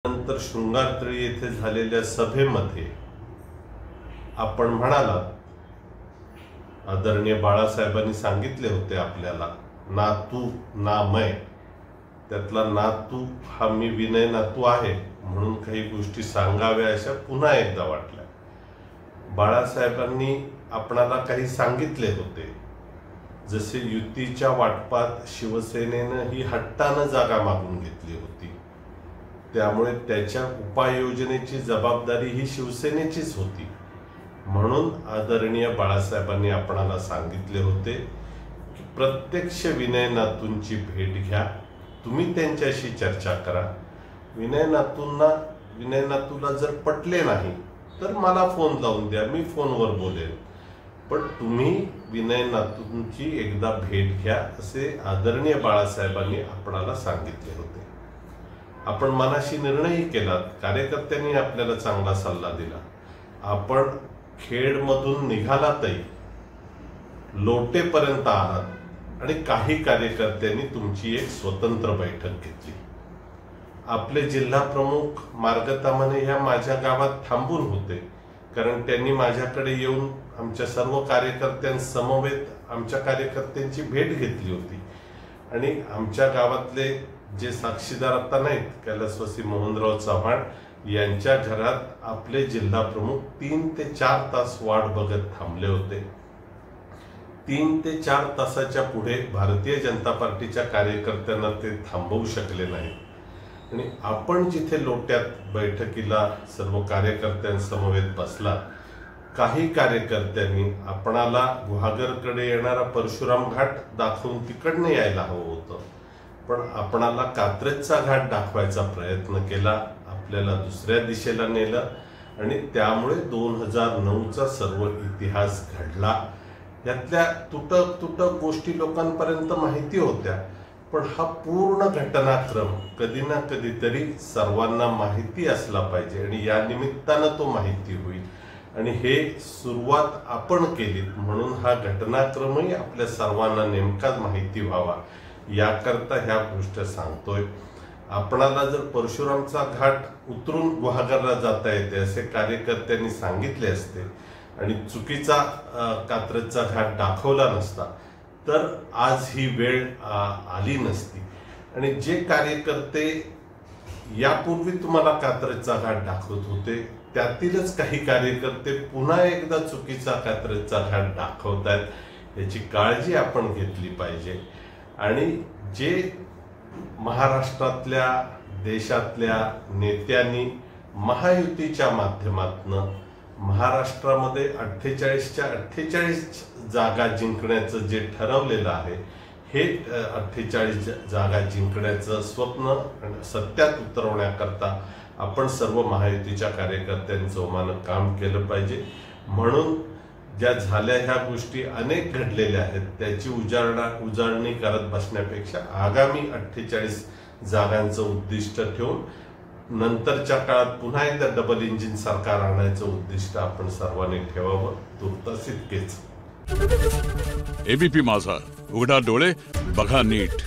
नंतर शृंगारतळी येथे झालेल्या सभेमध्ये आपण म्हणालात, आदरणीय बाळासाहेबांनी सांगितले होते आपल्याला, ना तू ना मैं, त्यातला ना तू हा मी विनय नातू आहे म्हणून काही गोष्टी सांगाव्या अशा पुन्हा एकदा वाटल्या. बाळासाहेबांनी आपणाला काही सांगितले होते, जसे युतीच्या वाटपात शिवसेनेनं ही हट्टानं जागा मागून घेतली होती, त्यामुळे त्याच्या उपाययोजनेची जबाबदारी ही शिवसेनेचीच होती. म्हणून आदरणीय बाळासाहेबांनी आपणाला सांगितले होते की प्रत्यक्ष विनय नातूंची भेट घ्या, तुम्ही त्यांच्याशी चर्चा करा. विनय नातूला जर पटले नाही तर मला फोन लावून द्या, मी फोनवर बोलेन, पण तुम्ही विनय नातूंची एकदा भेट घ्या, असे आदरणीय बाळासाहेबांनी आपणाला सांगितले होते. आपण मनाशी निर्णयही केलात, कार्यकर्त्यांनी आपल्याला चांगला सल्ला दिला. आपण खेडमधून निघालातही लोटेपर्यंत आलात आणि काही कार्यकर्त्यांनी तुमची एक स्वतंत्र बैठक घेतली. आपले जिल्हा प्रमुख मार्गतामने ह्या माझ्या गावात थांबून होते, कारण त्यांनी माझ्याकडे येऊन आमच्या सर्व कार्यकर्त्यांसमवेत आमच्या कार्यकर्त्यांची भेट घेतली होती. आणि आमच्या गावातले जे साक्षीदार आता नाहीत, कैलासवासी मोहनराव चव्हाण यांच्या घरात आपले जिल्हा प्रमुख 3 ते 4 तास वाट बघत थांबले होते. 3 ते 4 तासाच्या पुढे भारतीय जनता पार्टीच्या कार्यकर्त्यांना ते थांबवू शकले नाही. आणि आपण जिथे लोट्यात बैठकीला सर्व कार्यकर्त्यांसमवेत बसला, काही कार्यकर्त्यांनी आपणाला गुहागरकडे येणारा परशुराम घाट दाखवून तिकडनं यायला हवं होतं, पण आपणाला कात्रजचा घाट दाखवायचा प्रयत्न केला, आपल्याला दुसऱ्या दिशेला नेलं आणि त्यामुळे 2009चा सर्व इतिहास घडला. यातल्या तुटक गोष्टी लोकांपर्यंत माहिती होत्या, पण हा पूर्ण घटनाक्रम कधी ना कधीतरी सर्वांना माहिती असला पाहिजे आणि या निमित्तानं तो माहिती होईल. आणि हे सुरुवात आपण केली म्हणून हा घटनाक्रमही आपल्या सर्वांना नेमकाच माहिती व्हावा, याकरता ह्या गोष्टी सांगतोय. आपणाला जर परशुरामचा घाट उतरून गुहागरला जाता येते असे कार्यकर्त्यांनी सांगितले असते आणि चुकीचा कात्रजचा घाट दाखवला नसता, तर आज ही वेळ आली नसती. आणि जे कार्यकर्ते यापूर्वी तुम्हाला कात्रजचा घाट दाखवत होते, त्यातीलच काही कार्यकर्ते पुन्हा एकदा चुकीचा कात्रजचा घाट दाखवतायत, याची काळजी आपण घेतली पाहिजे. आणि जे महाराष्ट्रातल्या देशातल्या नेत्यांनी महायुतीच्या माध्यमातून महाराष्ट्रामध्ये 48च्या 48 जागा जिंकण्याचं जे ठरवलेलं आहे, हे 48 जागा जिंकण्याचं स्वप्न सत्यात उतरवण्याकरता आपण सर्व महायुतीच्या कार्यकर्त्यांनी जोमानं काम केलं पाहिजे. म्हणून ज्या झाल्या ह्या गोष्टी अनेक घडलेल्या आहेत, त्याची उजाळणी करत बसण्यापेक्षा आगामी 48 जागांचं उद्दिष्ट ठेवून नंतरच्या काळात पुन्हा एकदा डबल इंजिन सरकार आणायचं उद्दिष्ट आपण सर्वांनी ठेवावं. तुर्तास इतकेच. एबीपी माझा, उघडा डोळे बघा नीट.